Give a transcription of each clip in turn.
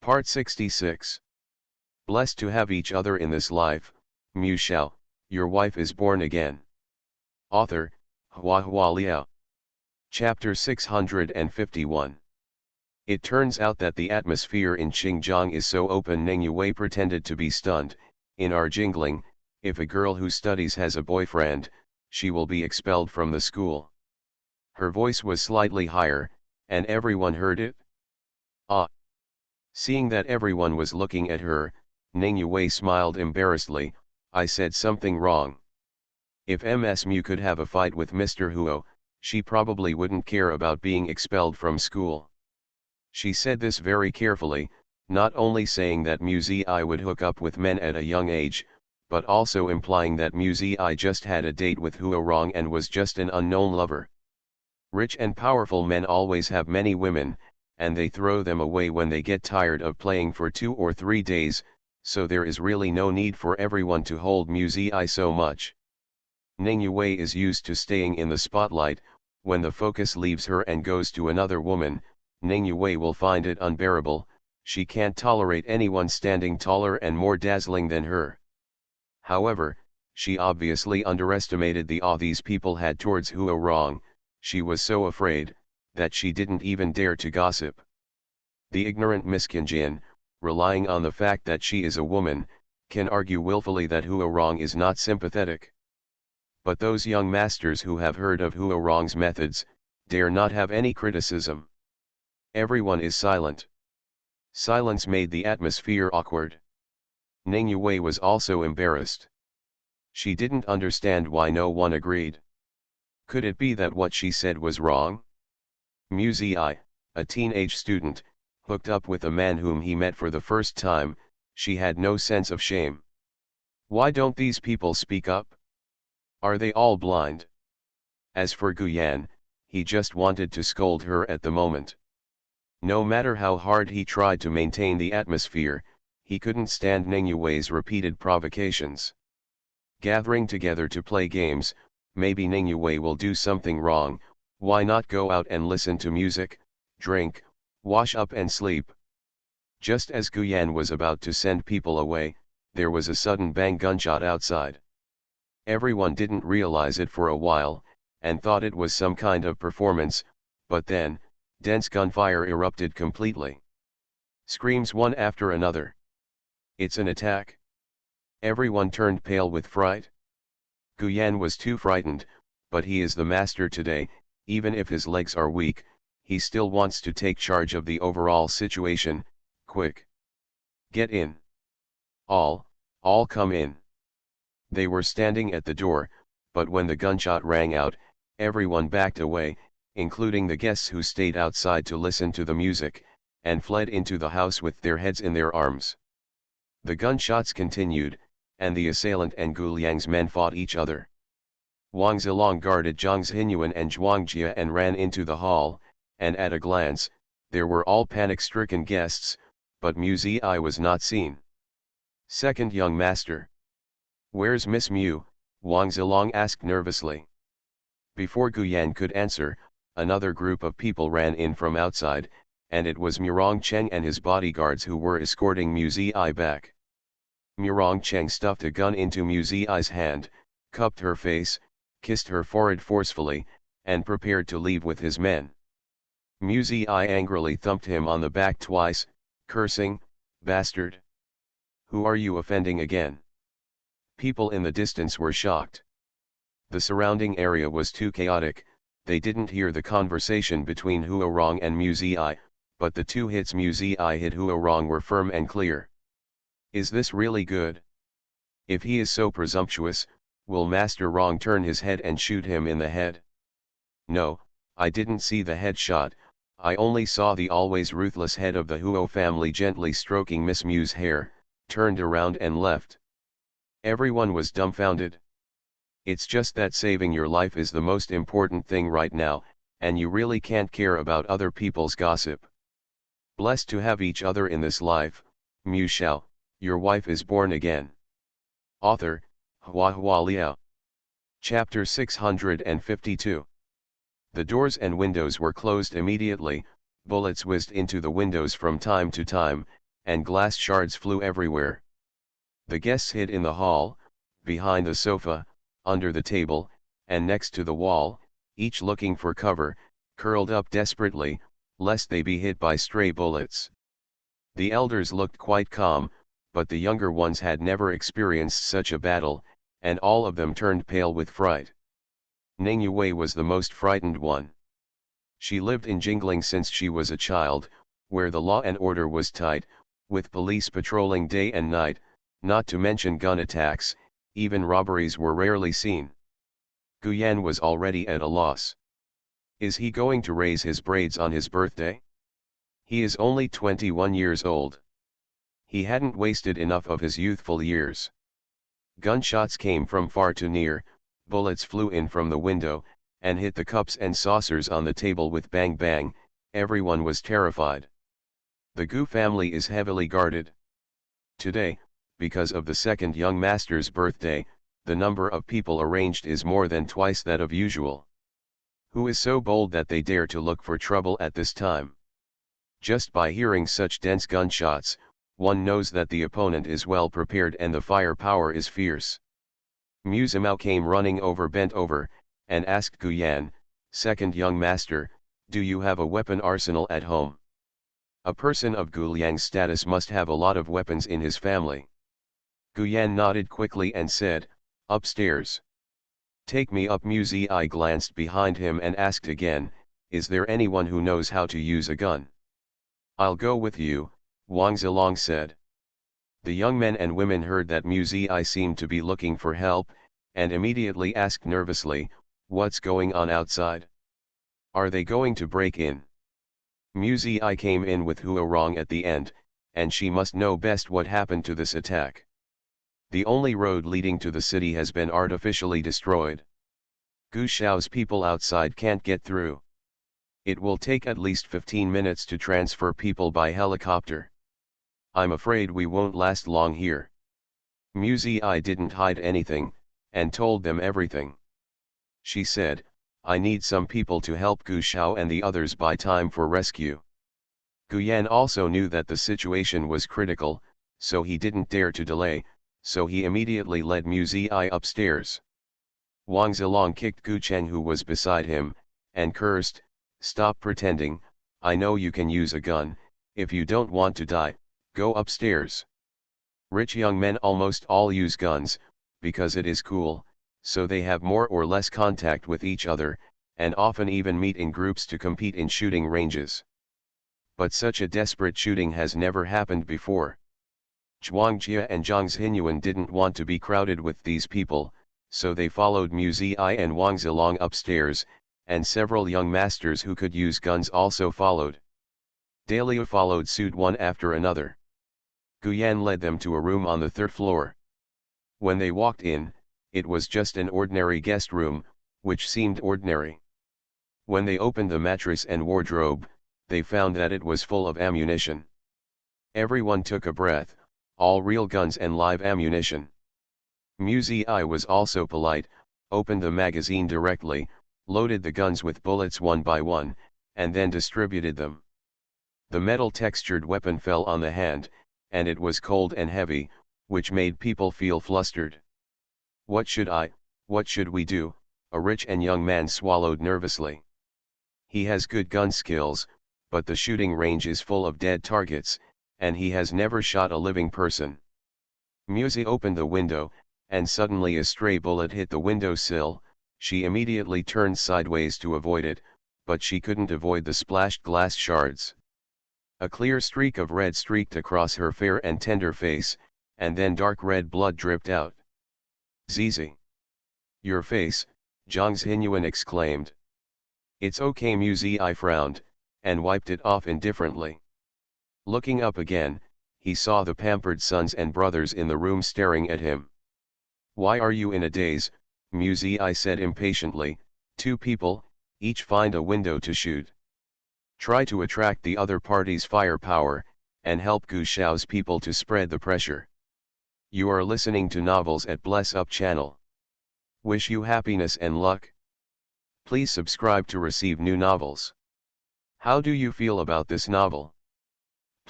Part 66. Blessed to have each other in this life, Shao, your wife is born again. Author, HandsomeMaleLead. Chapter 651. It turns out that the atmosphere in Xinjiang is so open Ning Yue pretended to be stunned. In our jingling, if a girl who studies has a boyfriend, she will be expelled from the school. Her voice was slightly higher, and everyone heard it. Ah! Seeing that everyone was looking at her, Ning Yue smiled embarrassedly. I said something wrong. If Ms. Mu could have a fight with Mr. Huo, she probably wouldn't care about being expelled from school. She said this very carefully, not only saying that Mu Zi would hook up with men at a young age, but also implying that Mu Zi just had a date with Huo Rong and was just an unknown lover. Rich and powerful men always have many women, and they throw them away when they get tired of playing for 2 or 3 days, so there is really no need for everyone to hold Mu Zi so much. Ning Yue is used to staying in the spotlight. When the focus leaves her and goes to another woman, Ning Yue will find it unbearable. She can't tolerate anyone standing taller and more dazzling than her. However, she obviously underestimated the awe these people had towards Huo Rong. She was so afraid that she didn't even dare to gossip. The ignorant Miss Qinjian, relying on the fact that she is a woman, can argue willfully that Huo Rong is not sympathetic. But those young masters who have heard of Huo Rong's methods, dare not have any criticism. Everyone is silent. Silence made the atmosphere awkward. Ning Yue was also embarrassed. She didn't understand why no one agreed. Could it be that what she said was wrong? Mu Zi, a teenage student, hooked up with a man whom he met for the first time. She had no sense of shame. Why don't these people speak up? Are they all blind? As for Guyan, he just wanted to scold her at the moment. No matter how hard he tried to maintain the atmosphere, he couldn't stand Ning Yue's repeated provocations. Gathering together to play games, maybe Ning Yue will do something wrong. Why not go out and listen to music, drink, wash up and sleep? Just as Guyan was about to send people away, there was a sudden bang gunshot outside. Everyone didn't realize it for a while, and thought it was some kind of performance, but then, dense gunfire erupted completely. Screams one after another. It's an attack. Everyone turned pale with fright. Guyan was too frightened, but he is the master today. Even if his legs are weak, he still wants to take charge of the overall situation. Quick! Get in! All come in! They were standing at the door, but when the gunshot rang out, everyone backed away, including the guests who stayed outside to listen to the music, and fled into the house with their heads in their arms. The gunshots continued, and the assailant and Guliang's men fought each other. Wang Zilong guarded Zhang Xinyuan and Zhuang Jia and ran into the hall, and at a glance, there were all panic-stricken guests, but Mu Zi was not seen. Second young master. Where's Miss Mu? Wang Zilong asked nervously. Before Guyan could answer, another group of people ran in from outside, and it was Murong Cheng and his bodyguards who were escorting Mu Zi back. Murong Cheng stuffed a gun into Mu Zi's hand, cupped her face, kissed her forehead forcefully, and prepared to leave with his men. Mu Zi angrily thumped him on the back twice, cursing, "Bastard! Who are you offending again?" People in the distance were shocked. The surrounding area was too chaotic. They didn't hear the conversation between Huo Rong and Mu Zi, but the 2 hits Mu Zi hit Huo Rong were firm and clear. Is this really good? If he is so presumptuous, will Master Rong turn his head and shoot him in the head? No, I didn't see the headshot. I only saw the always ruthless head of the Huo family gently stroking Miss Mu's hair, turned around and left. Everyone was dumbfounded. It's just that saving your life is the most important thing right now, and you really can't care about other people's gossip. Blessed to have each other in this life, Mu Shao, your wife is born again. Author, HandsomeMaleLead. Chapter 652. The doors and windows were closed immediately. Bullets whizzed into the windows from time to time, and glass shards flew everywhere. The guests hid in the hall, behind the sofa, under the table, and next to the wall, each looking for cover, curled up desperately, lest they be hit by stray bullets. The elders looked quite calm, but the younger ones had never experienced such a battle, and all of them turned pale with fright. Ning Yue was the most frightened one. She lived in Jingling since she was a child, where the law and order was tight, with police patrolling day and night, not to mention gun attacks, even robberies were rarely seen. Guyan was already at a loss. Is he going to raise his braids on his birthday? He is only 21 years old. He hadn't wasted enough of his youthful years. Gunshots came from far to near, bullets flew in from the window, and hit the cups and saucers on the table with bang bang. Everyone was terrified. The Gu family is heavily guarded. Today, because of the second young master's birthday, the number of people arranged is more than twice that of usual. Who is so bold that they dare to look for trouble at this time? Just by hearing such dense gunshots, one knows that the opponent is well prepared and the firepower is fierce. Mu Zimao came running over, bent over, and asked Guyan, "Second young master, do you have a weapon arsenal at home?" A person of Guliang's status must have a lot of weapons in his family. Guyan nodded quickly and said, "Upstairs." "Take me up." Mu Zi glanced behind him and asked again, "Is there anyone who knows how to use a gun?" "I'll go with you," Wang Zilong said. The young men and women heard that Mu Zi seemed to be looking for help, and immediately asked nervously, "What's going on outside? Are they going to break in?" Mu Zi came in with Huarong at the end, and she must know best what happened to this attack. The only road leading to the city has been artificially destroyed. Gu Shao's people outside can't get through. It will take at least 15 minutes to transfer people by helicopter. I'm afraid we won't last long here. Mu Zi didn't hide anything, and told them everything. She said, "I need some people to help Gu Shao and the others buy time for rescue." Guyan also knew that the situation was critical, so he didn't dare to delay, so he immediately led Mu Zi upstairs. Wang Zilong kicked Gu Cheng, who was beside him, and cursed, "Stop pretending, I know you can use a gun. If you don't want to die, go upstairs." Rich young men almost all use guns, because it is cool, so they have more or less contact with each other, and often even meet in groups to compete in shooting ranges. But such a desperate shooting has never happened before. Zhuang Jia and Zhang Xinyuan didn't want to be crowded with these people, so they followed Mu Zi and Wang Zilong upstairs, and several young masters who could use guns also followed. Dahlia followed suit one after another. Guyan led them to a room on the third floor. When they walked in, it was just an ordinary guest room, which seemed ordinary. When they opened the mattress and wardrobe, they found that it was full of ammunition. Everyone took a breath, all real guns and live ammunition. Mu Zi was also polite, opened the magazine directly, loaded the guns with bullets one by one, and then distributed them. The metal-textured weapon fell on the hand, and it was cold and heavy, which made people feel flustered. What should we do?" a rich and young man swallowed nervously. "He has good gun skills, but the shooting range is full of dead targets, and he has never shot a living person." Mu Zi opened the window, and suddenly a stray bullet hit the window sill. She immediately turned sideways to avoid it, but she couldn't avoid the splashed glass shards. A clear streak of red streaked across her fair and tender face, and then dark red blood dripped out. "Zizi! Your face," Zhang Xinyuan exclaimed. "It's okay." Mu Zi frowned, and wiped it off indifferently. Looking up again, he saw the pampered sons and brothers in the room staring at him. "Why are you in a daze?" Mu Zi said impatiently. "Two people, each find a window to shoot. Try to attract the other party's firepower, and help Gu Shao's people to spread the pressure." You are listening to Novels at Bless Up channel. Wish you happiness and luck. Please subscribe to receive new novels. How do you feel about this novel?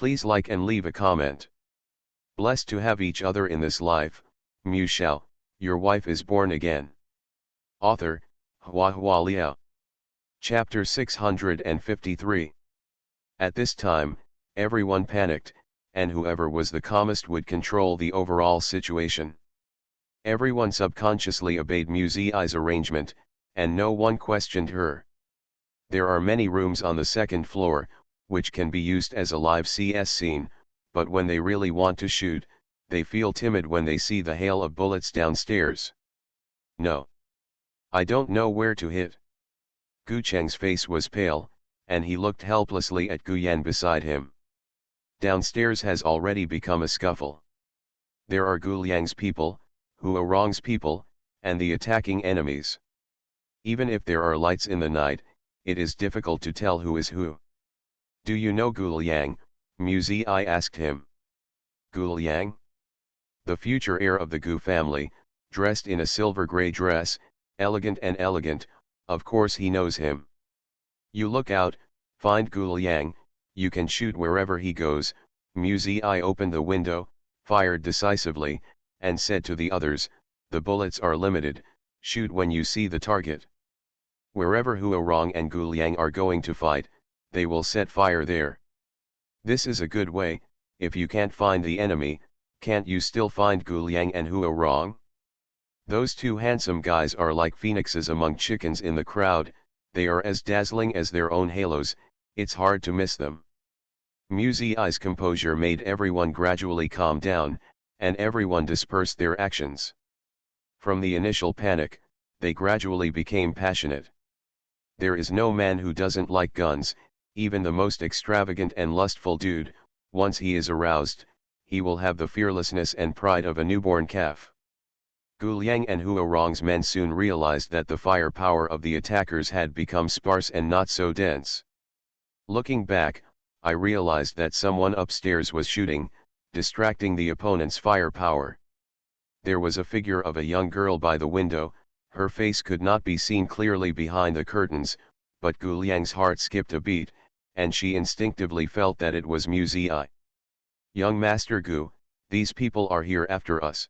Please like and leave a comment. Blessed to have each other in this life, Shao, your wife is born again. Author, HandsomeMaleLead. Chapter 653. At this time, everyone panicked, and whoever was the calmest would control the overall situation. Everyone subconsciously obeyed Musei's arrangement, and no one questioned her. There are many rooms on the second floor, which can be used as a live CS scene, but when they really want to shoot, they feel timid when they see the hail of bullets downstairs. No. I don't know where to hit. Gu Cheng's face was pale, and he looked helplessly at Gu Yan beside him. Downstairs has already become a scuffle. There are Gu Liang's people, Hu Rong's people, and the attacking enemies. Even if there are lights in the night, it is difficult to tell who is who. Do you know Gu Liang? Musei asked him. Gu Liang? The future heir of the Gu family, dressed in a silver-gray dress, elegant and elegant, of course he knows him. You look out, find Gu Liang, you can shoot wherever he goes. Musei opened the window, fired decisively, and said to the others, the bullets are limited, shoot when you see the target. Wherever Hu Rong and Gu Liang are going to fight, they will set fire there. This is a good way. If you can't find the enemy, can't you still find Gu Liang and Hu Rong? Those two handsome guys are like phoenixes among chickens in the crowd, they are as dazzling as their own halos, it's hard to miss them. Musei's composure made everyone gradually calm down, and everyone dispersed their actions. From the initial panic, they gradually became passionate. There is no man who doesn't like guns, even the most extravagant and lustful dude, once he is aroused, he will have the fearlessness and pride of a newborn calf. Gu Liang and Hu Rong's men soon realized that the firepower of the attackers had become sparse and not so dense. Looking back, I realized that someone upstairs was shooting, distracting the opponent's firepower. There was a figure of a young girl by the window, her face could not be seen clearly behind the curtains, but Gu Liang's heart skipped a beat, and she instinctively felt that it was Musei. Young Master Gu, these people are here after us.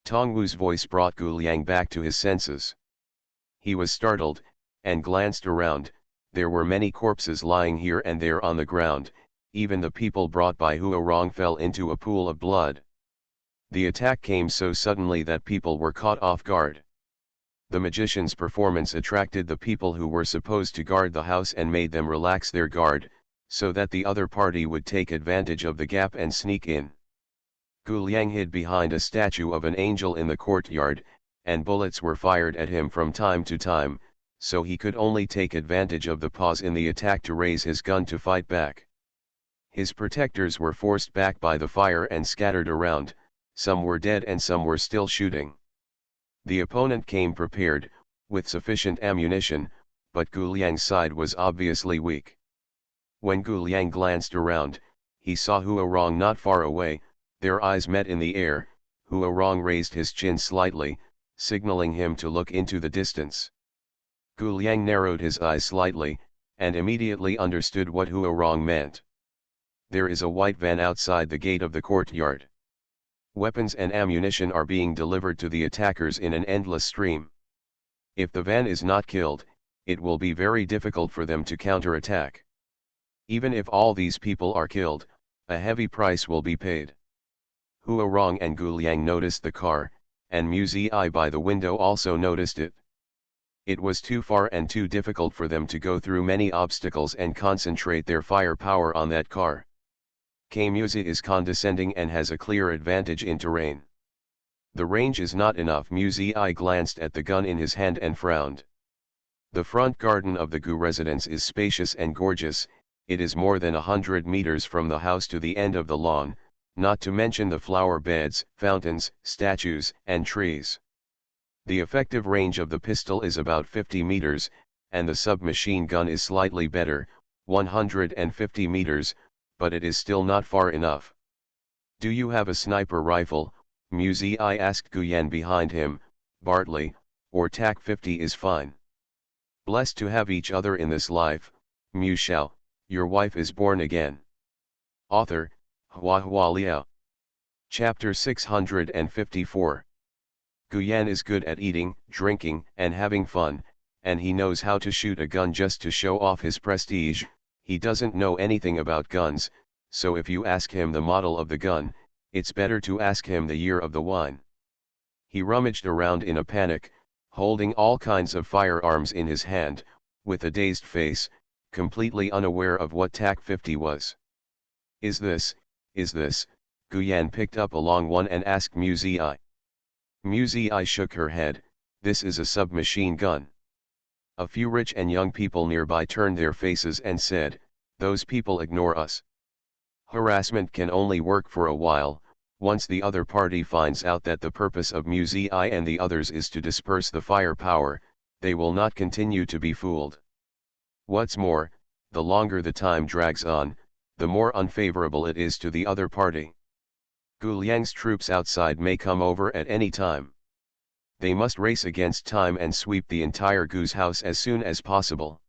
Tongwu's voice brought Gu Liang back to his senses. He was startled, and glanced around. There were many corpses lying here and there on the ground, even the people brought by Hu Rong fell into a pool of blood. The attack came so suddenly that people were caught off guard. The magician's performance attracted the people who were supposed to guard the house and made them relax their guard, so that the other party would take advantage of the gap and sneak in. Gu Liang hid behind a statue of an angel in the courtyard, and bullets were fired at him from time to time, so he could only take advantage of the pause in the attack to raise his gun to fight back. His protectors were forced back by the fire and scattered around, some were dead and some were still shooting. The opponent came prepared, with sufficient ammunition, but Gu Liang's side was obviously weak. When Gu Liang glanced around, he saw Hu Rong not far away. Their eyes met in the air. Hu Rong raised his chin slightly, signaling him to look into the distance. Gu Liang narrowed his eyes slightly, and immediately understood what Hu Rong meant. There is a white van outside the gate of the courtyard. Weapons and ammunition are being delivered to the attackers in an endless stream. If the van is not killed, it will be very difficult for them to counterattack. Even if all these people are killed, a heavy price will be paid. Hu Rong and Gu Liang noticed the car, and Musei by the window also noticed it. It was too far and too difficult for them to go through many obstacles and concentrate their firepower on that car. Musei is condescending and has a clear advantage in terrain. The range is not enough. Musei glanced at the gun in his hand and frowned. The front garden of the Gu residence is spacious and gorgeous, it is more than 100 meters from the house to the end of the lawn, not to mention the flower beds, fountains, statues, and trees. The effective range of the pistol is about 50 meters, and the submachine gun is slightly better, 150 meters, but it is still not far enough. Do you have a sniper rifle? Musei asked Gu Yan behind him. Bartley, or TAC 50 is fine. Blessed to have each other in this life, Shao, your wife is born again. Author, HhandsomeMaleLead. Chapter 654. Guyan is good at eating, drinking, and having fun, and he knows how to shoot a gun just to show off his prestige. He doesn't know anything about guns, so if you ask him the model of the gun, it's better to ask him the year of the wine. He rummaged around in a panic, holding all kinds of firearms in his hand, with a dazed face, completely unaware of what TAC 50 was. Is this? Guyan picked up a long one and asked Muzi. Muzi shook her head. This is a submachine gun. A few rich and young people nearby turned their faces and said, those people ignore us. Harassment can only work for a while. Once the other party finds out that the purpose of Muzi and the others is to disperse the firepower, they will not continue to be fooled. What's more, the longer the time drags on, the more unfavorable it is to the other party. Gu Liang's troops outside may come over at any time. They must race against time and sweep the entire Gu's house as soon as possible.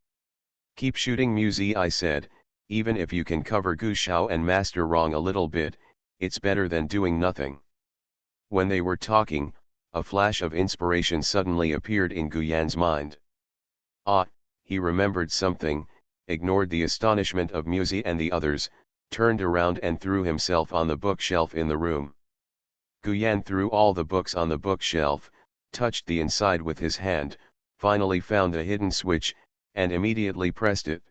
Keep shooting, Muzi said, even if you can cover Gu Shao and Master Rong a little bit, it's better than doing nothing. When they were talking, a flash of inspiration suddenly appeared in Guyan's mind. He remembered something, ignored the astonishment of Muzi and the others, turned around and threw himself on the bookshelf in the room. Guyan threw all the books on the bookshelf, touched the inside with his hand, finally found a hidden switch, and immediately pressed it.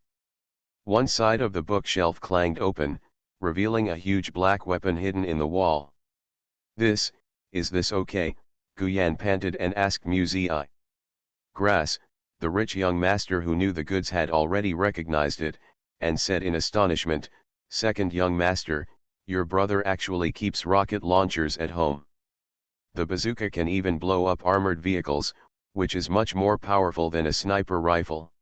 One side of the bookshelf clanged open, revealing a huge black weapon hidden in the wall. Is this okay? Guyan panted and asked Muzi. Grass, the rich young master who knew the goods, had already recognized it, and said in astonishment, second young master, your brother actually keeps rocket launchers at home. The bazooka can even blow up armored vehicles, which is much more powerful than a sniper rifle.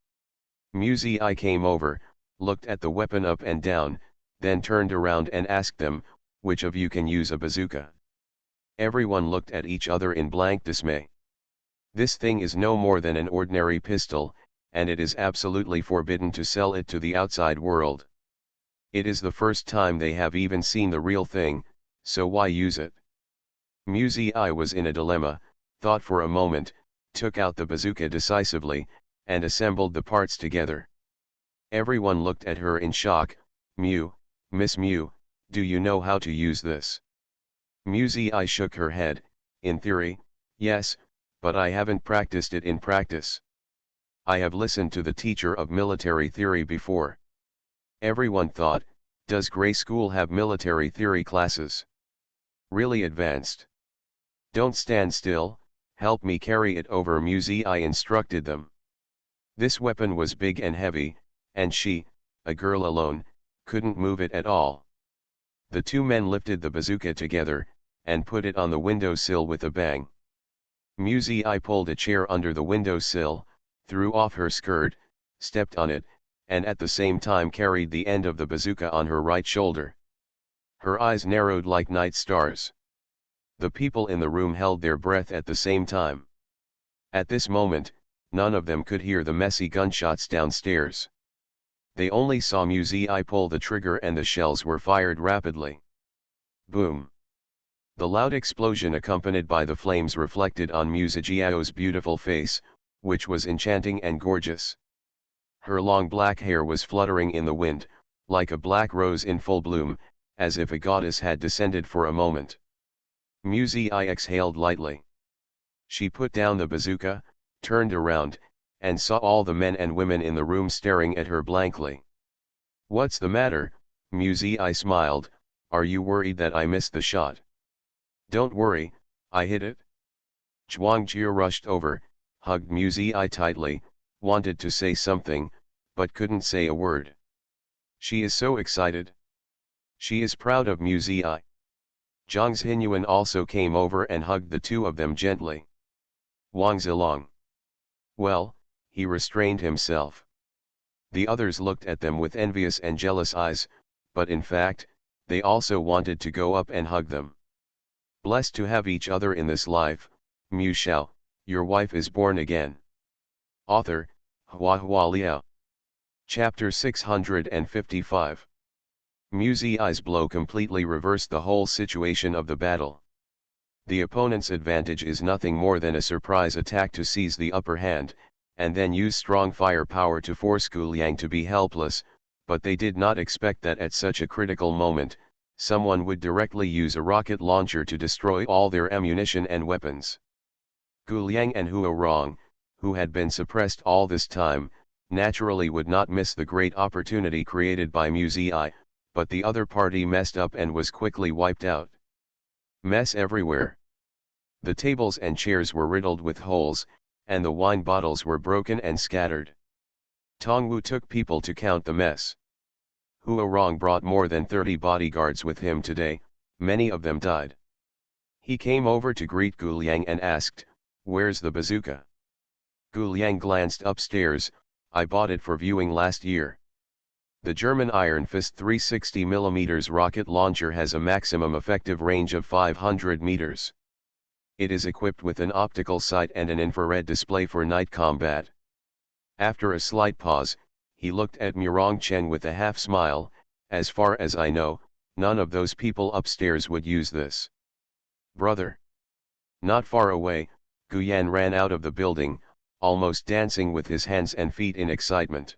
Muzi came over, looked at the weapon up and down, then turned around and asked them, which of you can use a bazooka? Everyone looked at each other in blank dismay. This thing is no more than an ordinary pistol, and it is absolutely forbidden to sell it to the outside world. It is the first time they have even seen the real thing, so why use it? Muzi was in a dilemma, thought for a moment, took out the bazooka decisively, and assembled the parts together. Everyone looked at her in shock. Miss Mew, do you know how to use this? Muzi shook her head. In theory, yes, but I haven't practiced it in practice. I have listened to the teacher of military theory before. Everyone thought, does Grey School have military theory classes? Really advanced. Don't stand still, help me carry it over, Muzi instructed them. This weapon was big and heavy, and she, a girl alone, couldn't move it at all. The two men lifted the bazooka together, and put it on the windowsill with a bang. Muzi pulled a chair under the windowsill, threw off her skirt, stepped on it, and at the same time carried the end of the bazooka on her right shoulder. Her eyes narrowed like night stars. The people in the room held their breath at the same time. At this moment, none of them could hear the messy gunshots downstairs. They only saw Muzi pull the trigger and the shells were fired rapidly. Boom! The loud explosion accompanied by the flames reflected on Muzi's beautiful face, which was enchanting and gorgeous. Her long black hair was fluttering in the wind, like a black rose in full bloom, as if a goddess had descended for a moment. Muzi exhaled lightly. She put down the bazooka, turned around, and saw all the men and women in the room staring at her blankly. What's the matter? Muzi smiled. Are you worried that I missed the shot? Don't worry, I hit it. Zhuangjie rushed over, hugged Muzi tightly, wanted to say something, but couldn't say a word. She is so excited. She is proud of Muzi. Zhang Xinyuan also came over and hugged the two of them gently. Wang Zilong. Well, he restrained himself. The others looked at them with envious and jealous eyes, but in fact, they also wanted to go up and hug them. Blessed to have each other in this life, Mu Shao, your wife is born again. Author, HhandsomeMaleLead. Chapter 655. Mu Zi's blow completely reversed the whole situation of the battle. The opponent's advantage is nothing more than a surprise attack to seize the upper hand, and then use strong firepower to force Gu Liang to be helpless, but they did not expect that at such a critical moment, someone would directly use a rocket launcher to destroy all their ammunition and weapons. Gu Liang and Huo Rong, who had been suppressed all this time, naturally would not miss the great opportunity created by Mu Zi, but the other party messed up and was quickly wiped out. Mess everywhere. The tables and chairs were riddled with holes, and the wine bottles were broken and scattered. Tongwu took people to count the mess. Huo Rong brought more than 30 bodyguards with him today, many of them died. He came over to greet Gu Liang and asked, "Where's the bazooka?" Gu Liang glanced upstairs. "I bought it for viewing last year." The German Iron Fist 360mm rocket launcher has a maximum effective range of 500 meters. It is equipped with an optical sight and an infrared display for night combat. After a slight pause, he looked at Murong Chen with a half smile. "As far as I know, none of those people upstairs would use this." "Brother." Not far away, Guyan ran out of the building, almost dancing with his hands and feet in excitement.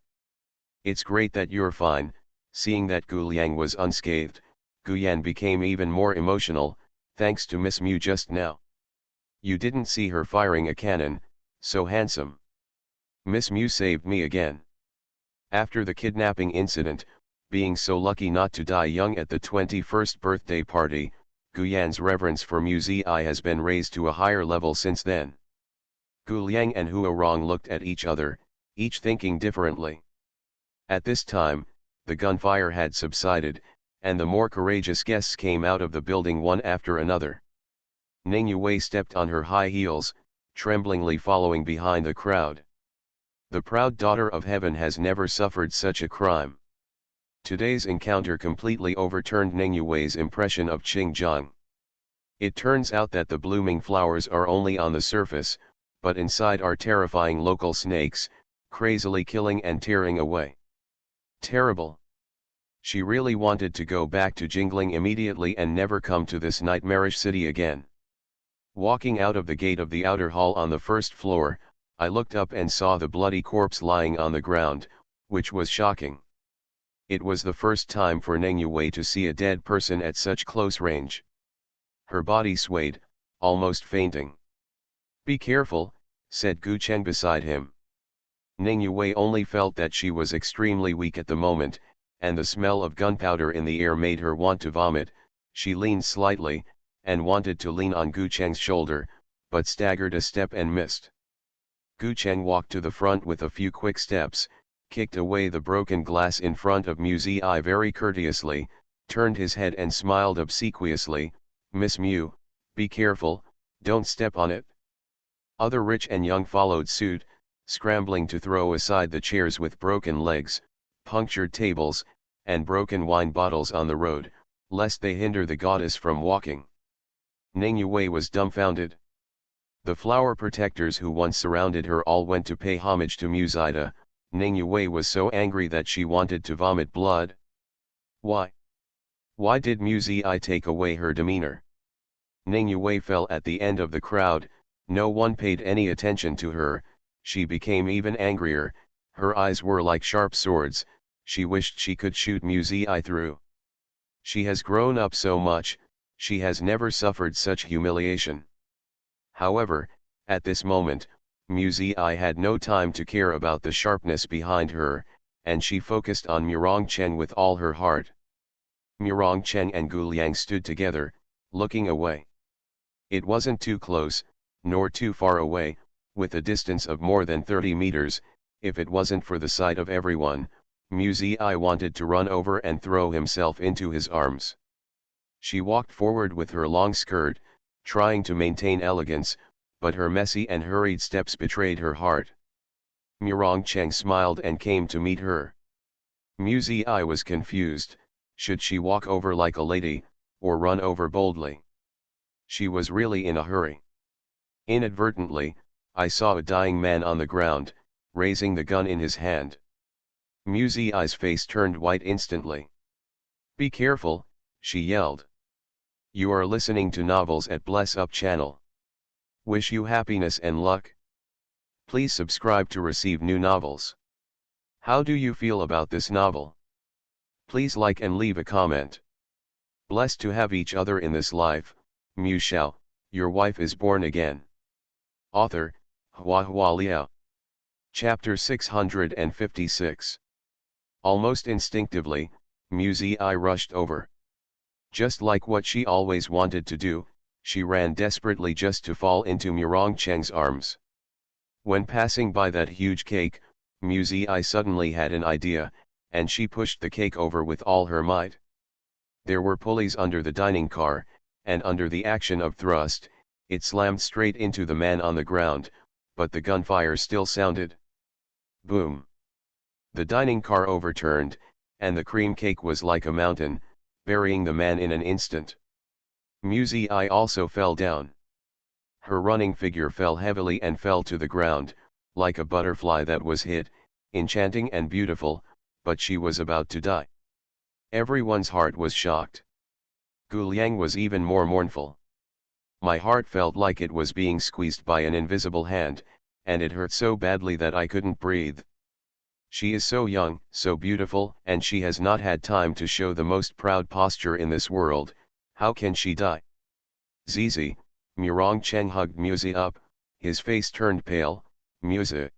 "It's great that you're fine." Seeing that Gu Liang was unscathed, Guyan became even more emotional. "Thanks to Miss Mu just now. You didn't see her firing a cannon, so handsome. Miss Mu saved me again." After the kidnapping incident, being so lucky not to die young at the 21st birthday party, Guyan's reverence for Mu Zi has been raised to a higher level since then. Gu Liang and Huo Rong looked at each other, each thinking differently. At this time, the gunfire had subsided, and the more courageous guests came out of the building one after another. Ning Yue stepped on her high heels, tremblingly following behind the crowd. The proud daughter of heaven has never suffered such a crime. Today's encounter completely overturned Ning Yue's impression of Qingjiang. It turns out that the blooming flowers are only on the surface, but inside are terrifying local snakes, crazily killing and tearing away. Terrible. She really wanted to go back to Jingling immediately and never come to this nightmarish city again. Walking out of the gate of the outer hall on the first floor, I looked up and saw the bloody corpse lying on the ground, which was shocking. It was the first time for Ning Yue to see a dead person at such close range. Her body swayed, almost fainting. "Be careful," said Gu Cheng beside him. Ning Yue only felt that she was extremely weak at the moment, and the smell of gunpowder in the air made her want to vomit. She leaned slightly, and wanted to lean on Gu Cheng's shoulder, but staggered a step and missed. Gu Cheng walked to the front with a few quick steps, kicked away the broken glass in front of Mu Zi very courteously, turned his head and smiled obsequiously. "Miss Mu, be careful, don't step on it." Other rich and young followed suit, scrambling to throw aside the chairs with broken legs, punctured tables, and broken wine bottles on the road, lest they hinder the goddess from walking. Ning Yue was dumbfounded. The flower protectors who once surrounded her all went to pay homage to Mu Zida. Ning Yue was so angry that she wanted to vomit blood. Why? Why did Mu Zi take away her demeanor? Ning Yue fell at the end of the crowd. No one paid any attention to her. She became even angrier. Her eyes were like sharp swords. She wished she could shoot Mu Zi through. She has grown up so much, she has never suffered such humiliation. However, at this moment, Mu Zi had no time to care about the sharpness behind her, and she focused on Murong Chen with all her heart. Murong Chen and Gu Liang stood together, looking away. It wasn't too close, nor too far away, with a distance of more than 30 meters. If it wasn't for the sight of everyone, Mu Zi wanted to run over and throw himself into his arms. She walked forward with her long skirt, trying to maintain elegance, but her messy and hurried steps betrayed her heart. Murong Cheng smiled and came to meet her. Mu Zi was confused. Should she walk over like a lady, or run over boldly? She was really in a hurry. Inadvertently, I saw a dying man on the ground, raising the gun in his hand. Mu Zi's face turned white instantly. Be careful, she yelled. You are listening to novels at Bless Up channel. Wish you happiness and luck. Please subscribe to receive new novels. How do you feel about this novel? Please like and leave a comment. Blessed to have each other in this life, Shao, your wife is born again. Author, HandsomeMaleLead. Chapter 656. Almost instinctively, Muzi rushed over. Just like what she always wanted to do, she ran desperately just to fall into Cheng's arms. When passing by that huge cake, Muzi suddenly had an idea, and she pushed the cake over with all her might. There were pulleys under the dining car, and under the action of thrust, it slammed straight into the man on the ground, but the gunfire still sounded. Boom! The dining car overturned, and the cream cake was like a mountain, burying the man in an instant. Muzi also fell down. Her running figure fell heavily and fell to the ground, like a butterfly that was hit, enchanting and beautiful, but she was about to die. Everyone's heart was shocked. Gu Liang was even more mournful. My heart felt like it was being squeezed by an invisible hand, and it hurt so badly that I couldn't breathe. She is so young, so beautiful, and she has not had time to show the most proud posture in this world. How can she die? Zizi, Cheng hugged Muzi up, his face turned pale. Muzi.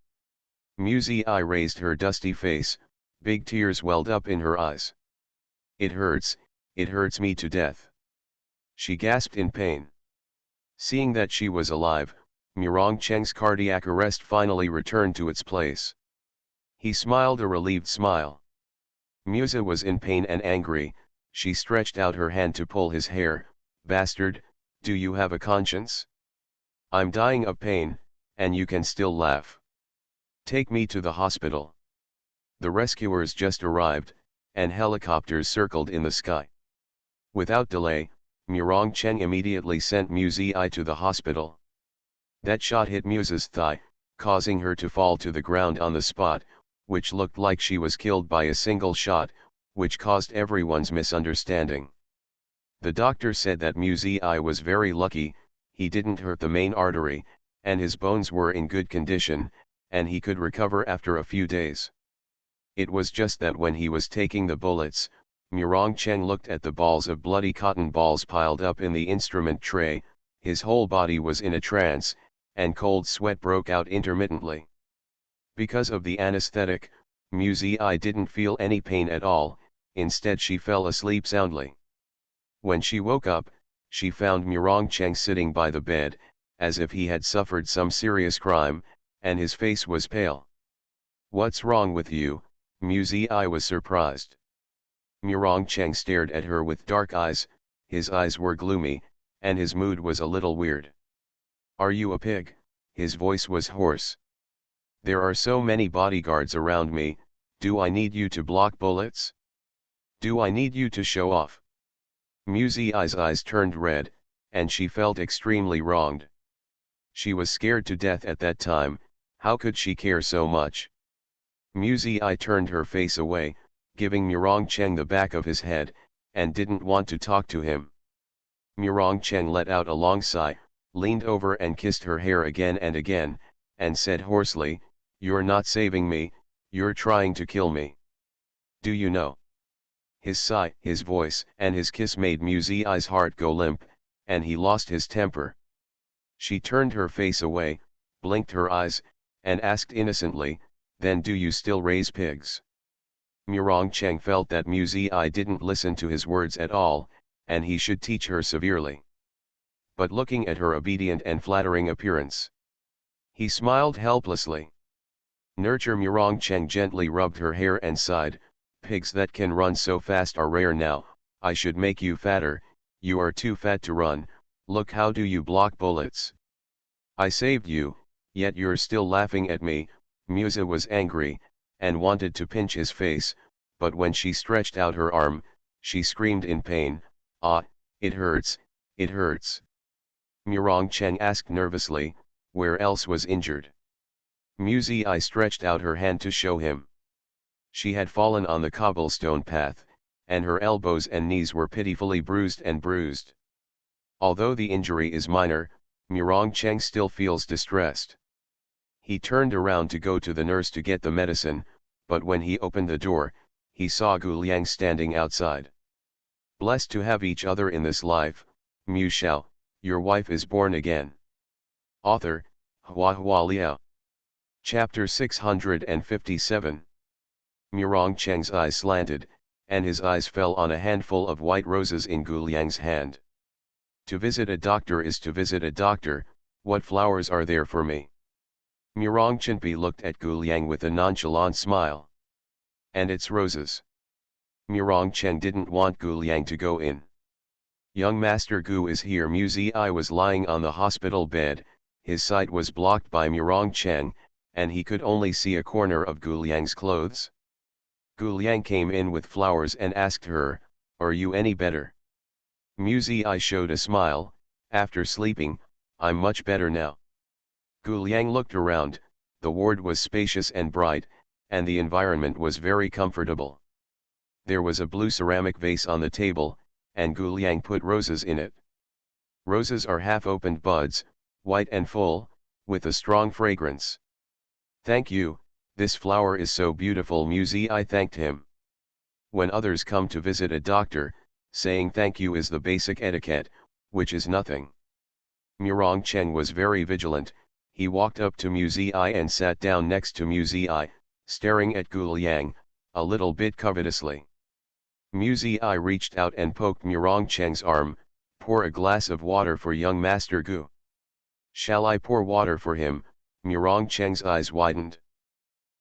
Muzi raised her dusty face, big tears welled up in her eyes. It hurts me to death. She gasped in pain. Seeing that she was alive, Cheng's cardiac arrest finally returned to its place. He smiled a relieved smile. Muzi was in pain and angry. She stretched out her hand to pull his hair. Bastard, do you have a conscience? I'm dying of pain, and you can still laugh. Take me to the hospital. The rescuers just arrived, and helicopters circled in the sky. Without delay, Cheng immediately sent Muzi to the hospital. That shot hit Muzi's thigh, causing her to fall to the ground on the spot, which looked like she was killed by a single shot, which caused everyone's misunderstanding. The doctor said that Muzi was very lucky, he didn't hurt the main artery, and his bones were in good condition, and he could recover after a few days. It was just that when he was taking the bullets, Cheng looked at the balls of bloody cotton balls piled up in the instrument tray. His whole body was in a trance, and cold sweat broke out intermittently. Because of the anesthetic, Muzi didn't feel any pain at all, instead she fell asleep soundly. When she woke up, she found Cheng sitting by the bed, as if he had suffered some serious crime, and his face was pale. What's wrong with you? Muzi was surprised. Cheng stared at her with dark eyes, his eyes were gloomy, and his mood was a little weird. Are you a pig? His voice was hoarse. There are so many bodyguards around me, do I need you to block bullets? Do I need you to show off? Muzi's eyes turned red, and she felt extremely wronged. She was scared to death at that time. How could she care so much? Muzi turned her face away, giving Cheng the back of his head, and didn't want to talk to him. Cheng let out a long sigh, leaned over and kissed her hair again and again, and said hoarsely, "You're not saving me, you're trying to kill me. Do you know?" His sigh, his voice, and his kiss made Muzi's heart go limp, and he lost his temper. She turned her face away, blinked her eyes, and asked innocently, "Then do you still raise pigs?" Cheng felt that Muzi didn't listen to his words at all, and he should teach her severely. But looking at her obedient and flattering appearance, he smiled helplessly. Nurture Cheng gently rubbed her hair and sighed, "Pigs that can run so fast are rare now. I should make you fatter, you are too fat to run. Look how do you block bullets. I saved you, yet you're still laughing at me." Muzi was angry, and wanted to pinch his face, but when she stretched out her arm, she screamed in pain, "Ah, it hurts, it hurts." Cheng asked nervously, "Where else was injured?" Muzi stretched out her hand to show him. She had fallen on the cobblestone path, and her elbows and knees were pitifully bruised and bruised. Although the injury is minor, Murong Cheng still feels distressed. He turned around to go to the nurse to get the medicine, but when he opened the door, he saw Gu Liang standing outside. Blessed to have each other in this life, Mu Shao, your wife is born again. Author, Hua Liao. Chapter 657. Murong Cheng's eyes slanted, and his eyes fell on a handful of white roses in Gu Liang's hand. To visit a doctor is to visit a doctor. What flowers are there for me? Murong Chenpi looked at Gu Liang with a nonchalant smile. And it's roses. Murong Cheng didn't want Gu Liang to go in. Young Master Gu is here. Mu Ziyi was lying on the hospital bed, his sight was blocked by Murong Cheng, and he could only see a corner of Gu Liang's clothes. Gu Liang came in with flowers and asked her, "Are you any better?" Mu Ziyi showed a smile. "After sleeping, I'm much better now." Gu Liang looked around. The ward was spacious and bright, and the environment was very comfortable. There was a blue ceramic vase on the table, and Gu Liang put roses in it. Roses are half-opened buds, white and full, with a strong fragrance. "Thank you, this flower is so beautiful." Mu Ziyi thanked him. When others come to visit a doctor, saying thank you is the basic etiquette, which is nothing. Murong Cheng was very vigilant. He walked up to Mu Ziyi and sat down next to Mu Ziyi, staring at Gu Liang, a little bit covetously. Mu Ziyi reached out and poked Murong Cheng's arm. "Pour a glass of water for young Master Gu." "Shall I pour water for him?" Murong Cheng's eyes widened.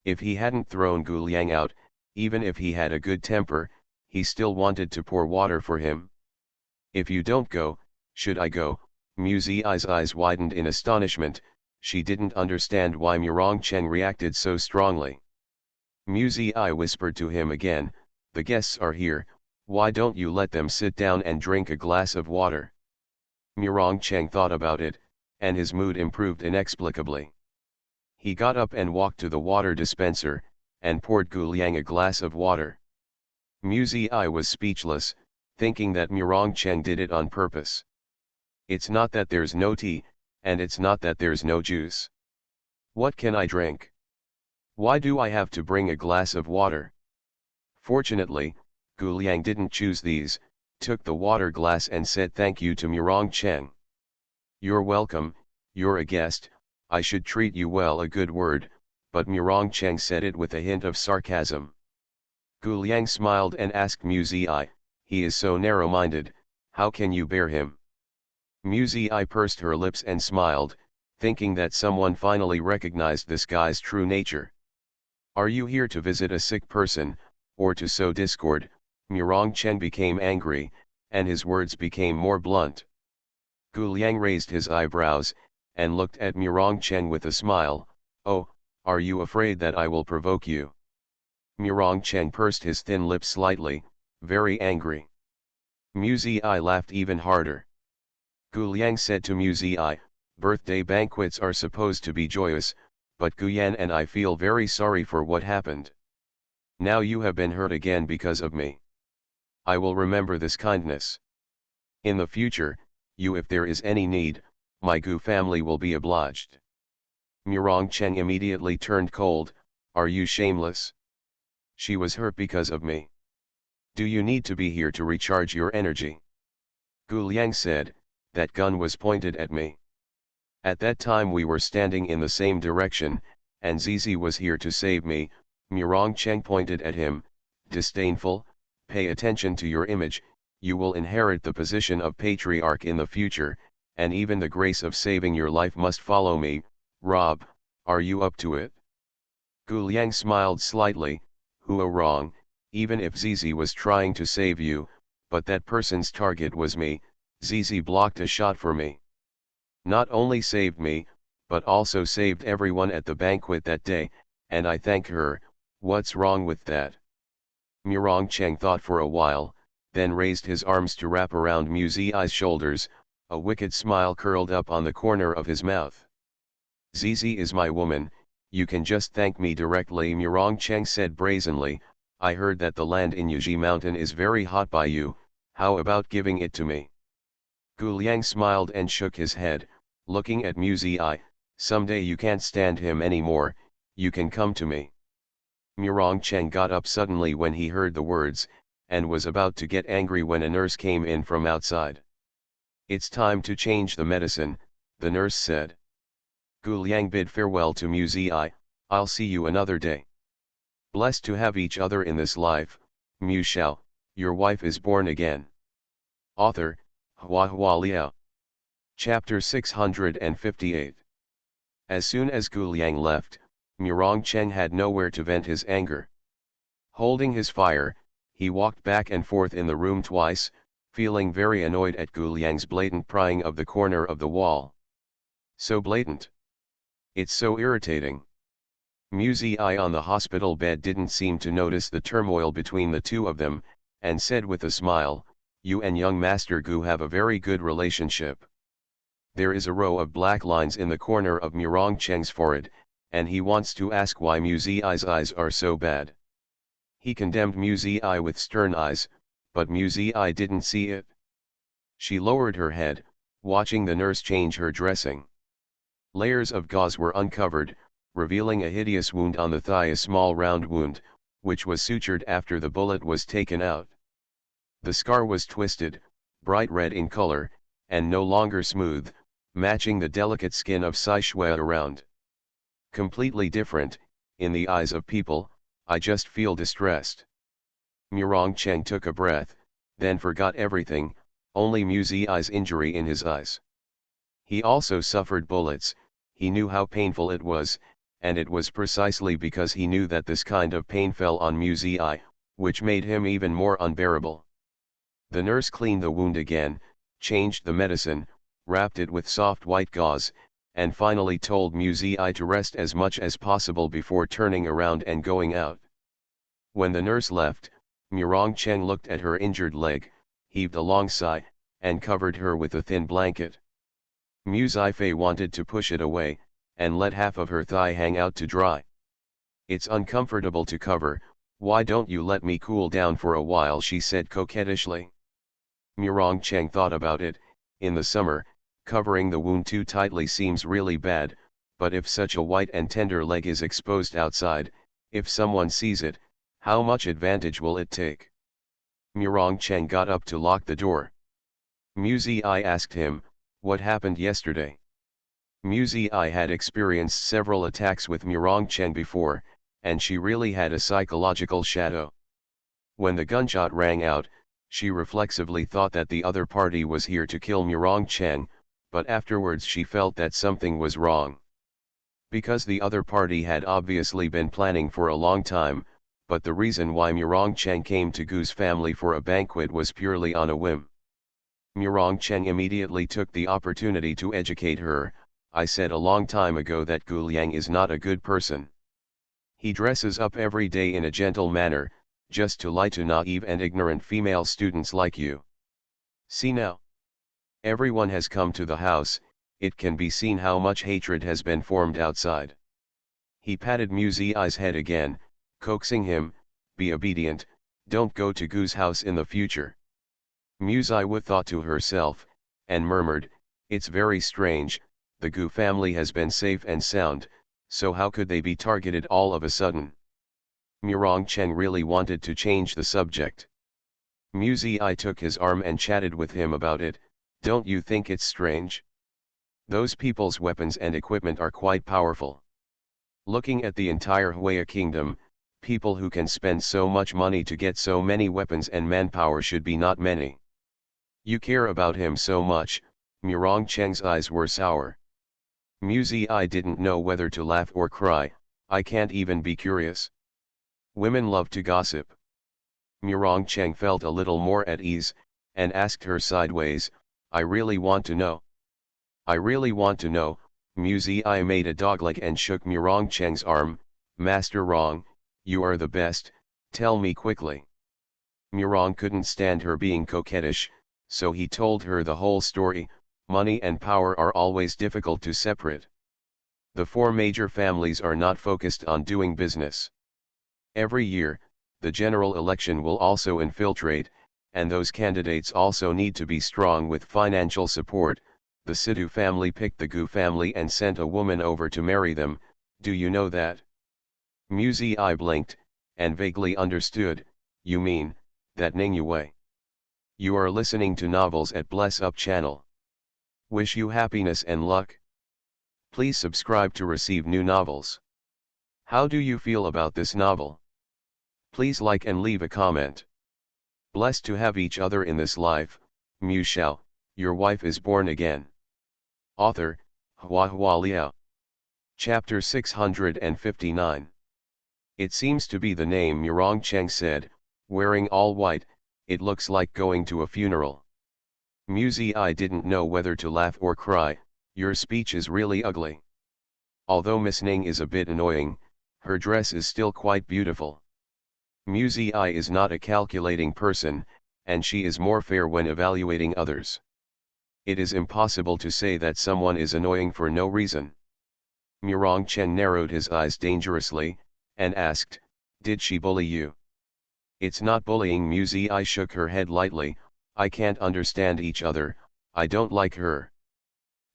If he hadn't thrown Gu Liang out, even if he had a good temper, he still wanted to pour water for him. "If you don't go, should I go?" Mu Ziyi's eyes widened in astonishment. She didn't understand why Murong Cheng reacted so strongly. Mu Ziyi whispered to him again, "The guests are here, why don't you let them sit down and drink a glass of water?" Murong Cheng thought about it, and his mood improved inexplicably. He got up and walked to the water dispenser, and poured Gu Liang a glass of water. Mu Ziyi was speechless, thinking that Murong Cheng did it on purpose. "It's not that there's no tea, and it's not that there's no juice. What can I drink? Why do I have to bring a glass of water?" Fortunately, Gu Liang didn't choose these, took the water glass and said thank you to Murong Cheng. "You're welcome, you're a guest, I should treat you well." A good word, but Murong Cheng said it with a hint of sarcasm. Gu Liang smiled and asked Mu Ziyi, "He is so narrow-minded, how can you bear him?" Mu Ziyi pursed her lips and smiled, thinking that someone finally recognized this guy's true nature. "Are you here to visit a sick person, or to sow discord?" Murong Cheng became angry, and his words became more blunt. Gu Liang raised his eyebrows, and looked at Murong Cheng with a smile. "Oh, are you afraid that I will provoke you?" Murong Cheng pursed his thin lips slightly, very angry. Mu Ziyi laughed even harder. Gu Liang said to Mu Ziyi, "Birthday banquets are supposed to be joyous, but Gu Yan and I feel very sorry for what happened. Now you have been hurt again because of me. I will remember this kindness. In the future, if there is any need, my Gu family will be obliged." Murong Cheng immediately turned cold. "Are you shameless? She was hurt because of me. Do you need to be here to recharge your energy?" Gu Liang said, "That gun was pointed at me. At that time we were standing in the same direction, and Zizi was here to save me." Murong Cheng pointed at him, disdainful. "Pay attention to your image, you will inherit the position of patriarch in the future, and even the grace of saving your life must follow me. Rob, are you up to it?" Gu Liang smiled slightly. "Hua wrong, even if Zizi was trying to save you, but that person's target was me. Zizi blocked a shot for me. Not only saved me, but also saved everyone at the banquet that day, and I thank her. What's wrong with that?" Murong Cheng thought for a while, then raised his arms to wrap around Mu Ziyi's shoulders. A wicked smile curled up on the corner of his mouth. "Zizi is my woman, you can just thank me directly." Murong Cheng said brazenly, I heard that the land in Yuji Mountain is very hot by you, how about giving it to me? Gu Liang smiled and shook his head, looking at Mu Zi. Someday you can't stand him anymore, you can come to me. Murong Cheng got up suddenly when he heard the words, and was about to get angry when a nurse came in from outside. It's time to change the medicine, the nurse said. Gu Liang bid farewell to Mu Zi. I'll see you another day. Blessed to have each other in this life, Mu Shao, your wife is born again. Author, Hua Liao. Chapter 658. As soon as Gu Liang left, Murong Cheng had nowhere to vent his anger. Holding his fire, he walked back and forth in the room twice, feeling very annoyed at Gu Liang's blatant prying of the corner of the wall. So blatant. It's so irritating. Mu Zi on the hospital bed didn't seem to notice the turmoil between the two of them, and said with a smile, you and young Master Gu have a very good relationship. There is a row of black lines in the corner of Murong Cheng's forehead, and he wants to ask why Mu Zi's eyes are so bad. He condemned Mu Zi with stern eyes, but Mu Zi didn't see it. She lowered her head, watching the nurse change her dressing. Layers of gauze were uncovered, revealing a hideous wound on the thigh, a small round wound, which was sutured after the bullet was taken out. The scar was twisted, bright red in color, and no longer smooth, matching the delicate skin of Sai Shui around. Completely different, in the eyes of people, I just feel distressed. Murong Cheng took a breath, then forgot everything, only Mu Zi's injury in his eyes. He also suffered bullets, he knew how painful it was, and it was precisely because he knew that this kind of pain fell on Mu Zi, which made him even more unbearable. The nurse cleaned the wound again, changed the medicine, wrapped it with soft white gauze, and finally told Mu Zi to rest as much as possible before turning around and going out. When the nurse left, Murong Cheng looked at her injured leg, heaved a long sigh, and covered her with a thin blanket. Mu Zifei wanted to push it away, and let half of her thigh hang out to dry. It's uncomfortable to cover, why don't you let me cool down for a while, she said coquettishly. Murong Cheng thought about it. In the summer, covering the wound too tightly seems really bad, but if such a white and tender leg is exposed outside, if someone sees it, how much advantage will it take? Murong Cheng got up to lock the door. Mu Zi asked him, what happened yesterday? Mu Zi had experienced several attacks with Murong Cheng before, and she really had a psychological shadow. When the gunshot rang out, she reflexively thought that the other party was here to kill Murong Cheng, but afterwards she felt that something was wrong. Because the other party had obviously been planning for a long time, but the reason why Murong Cheng came to Gu's family for a banquet was purely on a whim. Murong Cheng immediately took the opportunity to educate her. I said a long time ago that Gu Liang is not a good person. He dresses up every day in a gentle manner, just to lie to naive and ignorant female students like you. See now. Everyone has come to the house, it can be seen how much hatred has been formed outside. He patted Mu Zi's head again, coaxing him, be obedient, don't go to Gu's house in the future. Mu Zi thought to herself, and murmured, it's very strange, the Gu family has been safe and sound, so how could they be targeted all of a sudden? Murong Cheng really wanted to change the subject. Mu Zi took his arm and chatted with him about it. Don't you think it's strange? Those people's weapons and equipment are quite powerful. Looking at the entire Huaya kingdom, people who can spend so much money to get so many weapons and manpower should be not many. You care about him so much. Murong Cheng's eyes were sour. Mu Zi didn't know whether to laugh or cry. I can't even be curious. Women love to gossip. Murong Cheng felt a little more at ease, and asked her sideways, I really want to know. I really want to know. Mu Zi made a dogleg and shook Murong Cheng's arm. Master Rong, you are the best, tell me quickly. Murong couldn't stand her being coquettish, so he told her the whole story. Money and power are always difficult to separate. The four major families are not focused on doing business. Every year, the general election will also infiltrate, and those candidates also need to be strong with financial support. The Sidhu family picked the Gu family and sent a woman over to marry them. Do you know that? Muzi blinked, and vaguely understood. You mean, that Ning Yue. You are listening to novels at Bless Up channel. Wish you happiness and luck. Please subscribe to receive new novels. How do you feel about this novel? Please like and leave a comment. Blessed to have each other in this life. Shao, your wife is born again. Author, Hua Liao. Chapter 659. It seems to be the name. Murong Cheng said, wearing all white. It looks like going to a funeral. Muzi didn't know whether to laugh or cry. Your speech is really ugly. Although Miss Ning is a bit annoying, her dress is still quite beautiful. Muzi is not a calculating person, and she is more fair when evaluating others. It is impossible to say that someone is annoying for no reason. Murong Chen narrowed his eyes dangerously, and asked, did she bully you? It's not bullying. Muzi shook her head lightly. I can't understand each other, I don't like her.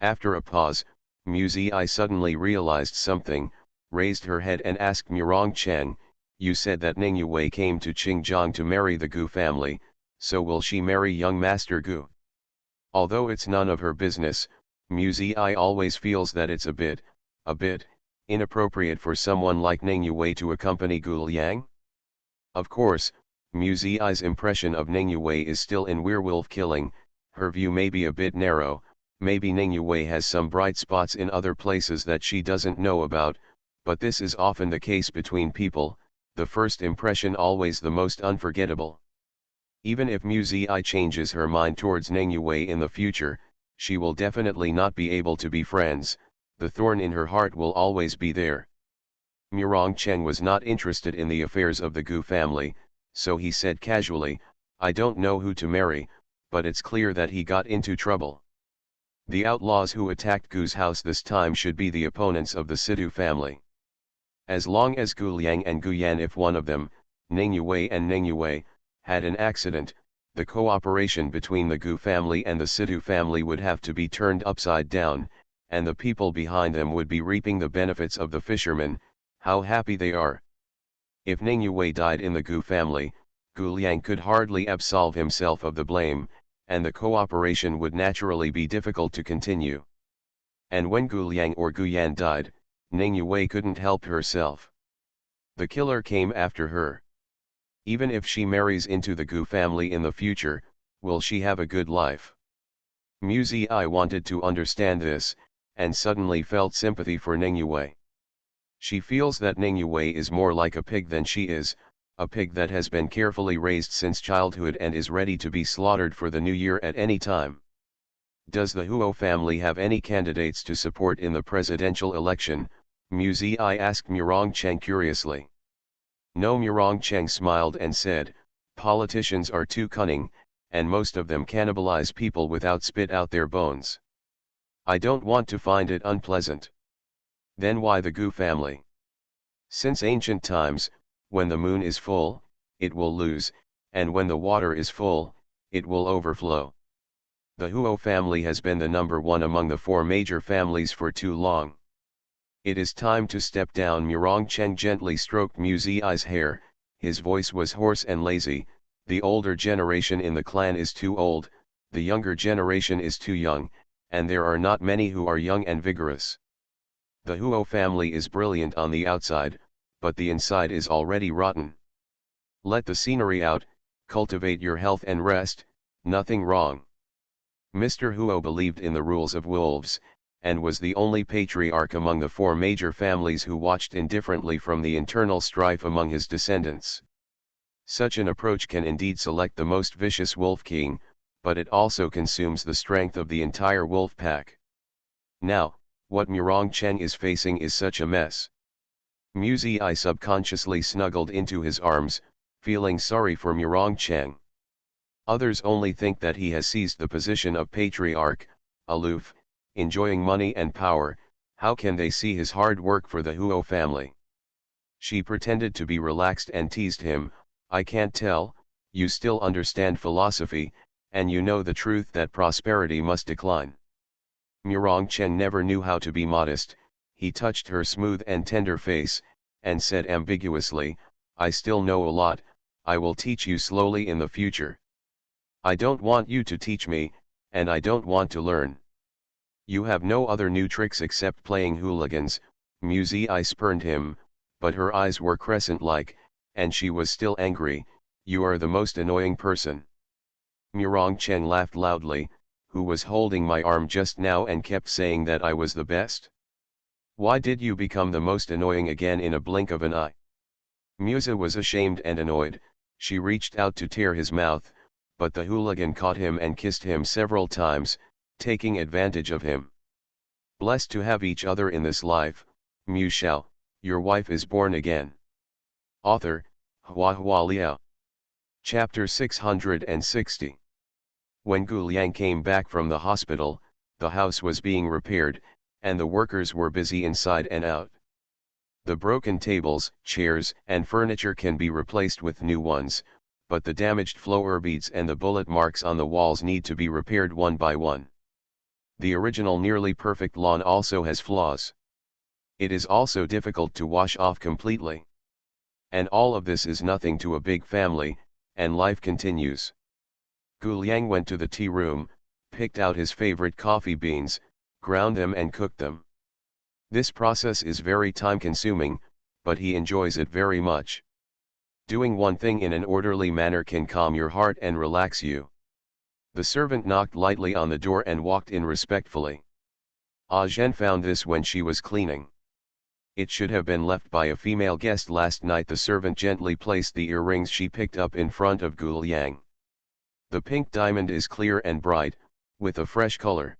After a pause, Muzi suddenly realized something, raised her head and asked Murong Chen, you said that Ning Yue came to Qingjiang to marry the Gu family, so will she marry young Master Gu? Although it's none of her business, Muzi always feels that it's a bit inappropriate for someone like Ning Yue to accompany Gu Liang. Of course, Muzi's impression of Ning Yue is still in werewolf killing. Her view may be a bit narrow, maybe Ning Yue has some bright spots in other places that she doesn't know about, but this is often the case between people, the first impression always the most unforgettable. Even if Muzi changes her mind towards Ning Yue in the future, she will definitely not be able to be friends, the thorn in her heart will always be there. Murong Chen was not interested in the affairs of the Gu family, so he said casually, I don't know who to marry, but it's clear that he got into trouble. The outlaws who attacked Gu's house this time should be the opponents of the Sidhu family. As long as Gu Liang and Gu Yan, if one of them, Ning Yue, had an accident, the cooperation between the Gu family and the Sidhu family would have to be turned upside down, and the people behind them would be reaping the benefits of the fishermen. How happy they are. If Ning Yue died in the Gu family, Gu Liang could hardly absolve himself of the blame, and the cooperation would naturally be difficult to continue. And when Gu Liang or Gu Yan died, Ning Yue couldn't help herself. The killer came after her. Even if she marries into the Gu family in the future, will she have a good life? Muzi wanted to understand this, and suddenly felt sympathy for Ning Yue. She feels that Ning Yue is more like a pig than she is, a pig that has been carefully raised since childhood and is ready to be slaughtered for the new year at any time. Does the Huo family have any candidates to support in the presidential election? Muzi asked Murong Cheng curiously. No. Murong Cheng smiled and said, politicians are too cunning, and most of them cannibalize people without spit out their bones. I don't want to find it unpleasant. Then why the Gu family? Since ancient times, when the moon is full, it will lose, and when the water is full, it will overflow. The Huo family has been the number one among the four major families for too long. It is time to step down. Murong Cheng gently stroked Muzi's hair, his voice was hoarse and lazy. The older generation in the clan is too old, the younger generation is too young, and there are not many who are young and vigorous. The Huo family is brilliant on the outside, but the inside is already rotten. Let the scenery out, cultivate your health and rest, nothing wrong. Mr. Huo believed in the rules of wolves, and was the only patriarch among the four major families who watched indifferently from the internal strife among his descendants. Such an approach can indeed select the most vicious wolf king, but it also consumes the strength of the entire wolf pack. Now, what Murong Cheng is facing is such a mess. Muzi subconsciously snuggled into his arms, feeling sorry for Murong Cheng. Others only think that he has seized the position of patriarch, aloof, enjoying money and power. How can they see his hard work for the Huo family? She pretended to be relaxed and teased him, I can't tell, you still understand philosophy, and you know the truth that prosperity must decline. Murong Chen never knew how to be modest. He touched her smooth and tender face, and said ambiguously, I still know a lot, I will teach you slowly in the future. I don't want you to teach me, and I don't want to learn. You have no other new tricks except playing hooligans. I spurned him, but her eyes were crescent-like, and she was still angry. You are the most annoying person. Murong Chen laughed loudly, who was holding my arm just now and kept saying that I was the best. Why did you become the most annoying again in a blink of an eye? Musa was ashamed and annoyed. She reached out to tear his mouth, but the hooligan caught him and kissed him several times, taking advantage of him. Blessed to have each other in this life, Shao, your wife is born again. Author, Hua Liao. Chapter 660. When Gu Liang came back from the hospital, the house was being repaired, and the workers were busy inside and out. The broken tables, chairs, and furniture can be replaced with new ones, but the damaged floor beads and the bullet marks on the walls need to be repaired one by one. The original nearly perfect lawn also has flaws. It is also difficult to wash off completely. And all of this is nothing to a big family, and life continues. Gu Liang went to the tea room, picked out his favorite coffee beans, ground them and cooked them. This process is very time-consuming, but he enjoys it very much. Doing one thing in an orderly manner can calm your heart and relax you. The servant knocked lightly on the door and walked in respectfully. Ah Zhen found this when she was cleaning. It should have been left by a female guest last night. The servant gently placed the earrings she picked up in front of Gu Liang. The pink diamond is clear and bright, with a fresh color.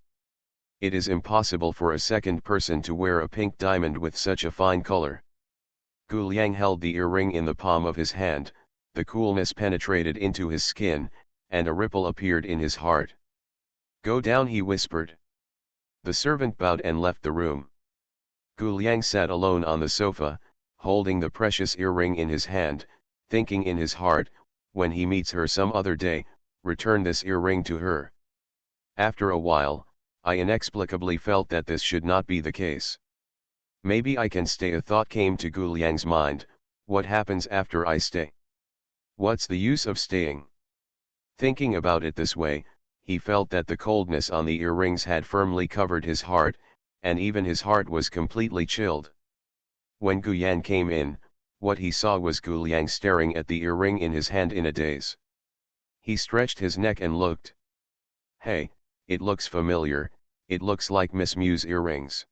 It is impossible for a second person to wear a pink diamond with such a fine color. Gu Liang held the earring in the palm of his hand, the coolness penetrated into his skin, and a ripple appeared in his heart. Go down, he whispered. The servant bowed and left the room. Gu Liang sat alone on the sofa, holding the precious earring in his hand, thinking in his heart, when he meets her some other day, return this earring to her. After a while, I inexplicably felt that this should not be the case. Maybe I can stay. A thought came to Gu Liang's mind, what happens after I stay? What's the use of staying? Thinking about it this way, he felt that the coldness on the earrings had firmly covered his heart, and even his heart was completely chilled. When Gu Yan came in, what he saw was Gu Liang staring at the earring in his hand in a daze. He stretched his neck and looked. Hey, it looks familiar, it looks like Miss Mu's earrings.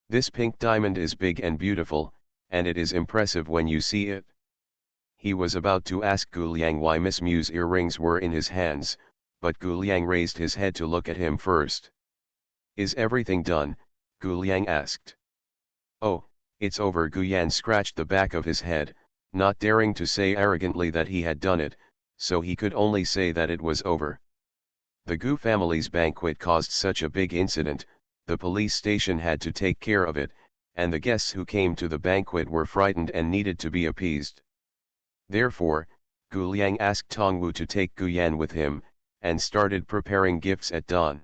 This pink diamond is big and beautiful, and it is impressive when you see it. He was about to ask Gu Liang why Miss Mu's earrings were in his hands, but Gu Liang raised his head to look at him first. Is everything done? Gu Liang asked. Oh, it's over. Gu Yan scratched the back of his head, not daring to say arrogantly that he had done it, so he could only say that it was over. The Gu family's banquet caused such a big incident, the police station had to take care of it, and the guests who came to the banquet were frightened and needed to be appeased. Therefore, Gu Liang asked Tongwu to take Gu Yan with him, and started preparing gifts at dawn.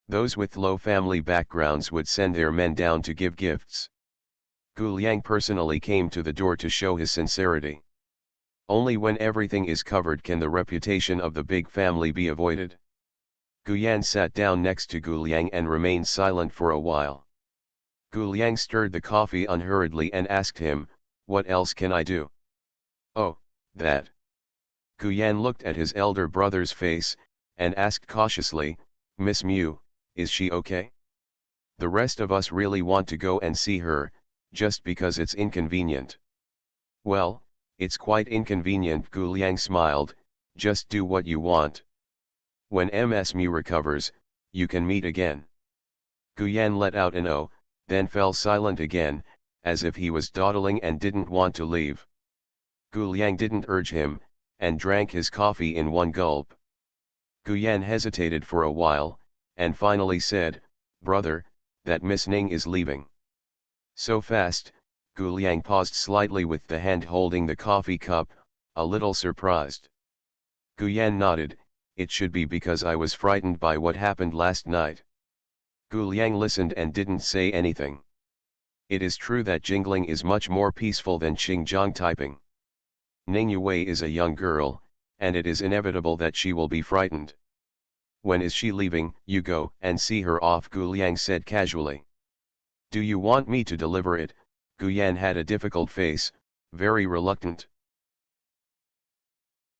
Those with low family backgrounds would send their men down to give gifts. Gu Liang personally came to the door to show his sincerity. Only when everything is covered can the reputation of the big family be avoided. Gu Yan sat down next to Gu Liang and remained silent for a while. Gu Liang stirred the coffee unhurriedly and asked him, "What else can I do?" "Oh, that." Gu Yan looked at his elder brother's face, and asked cautiously, "Miss Mu, is she okay? The rest of us really want to go and see her, just because it's inconvenient." "Well, it's quite inconvenient." Gu Liang smiled, "just do what you want. When Ms Mu recovers, you can meet again." Gu Yan let out an "oh," then fell silent again, as if he was dawdling and didn't want to leave. Gu Liang didn't urge him, and drank his coffee in one gulp. Gu Yan hesitated for a while, and finally said, "Brother, that Miss Ning is leaving." "So fast?" Gu Liang paused slightly with the hand holding the coffee cup, a little surprised. Gu Yan nodded, it should be because I was frightened by what happened last night. Gu Liang listened and didn't say anything. It is true that jingling is much more peaceful than Xinjiang typing. Ning Yue is a young girl, and it is inevitable that she will be frightened. When is she leaving? You go and see her off, Gu Liang said casually. Do you want me to deliver it? Gu Yan had a difficult face, very reluctant.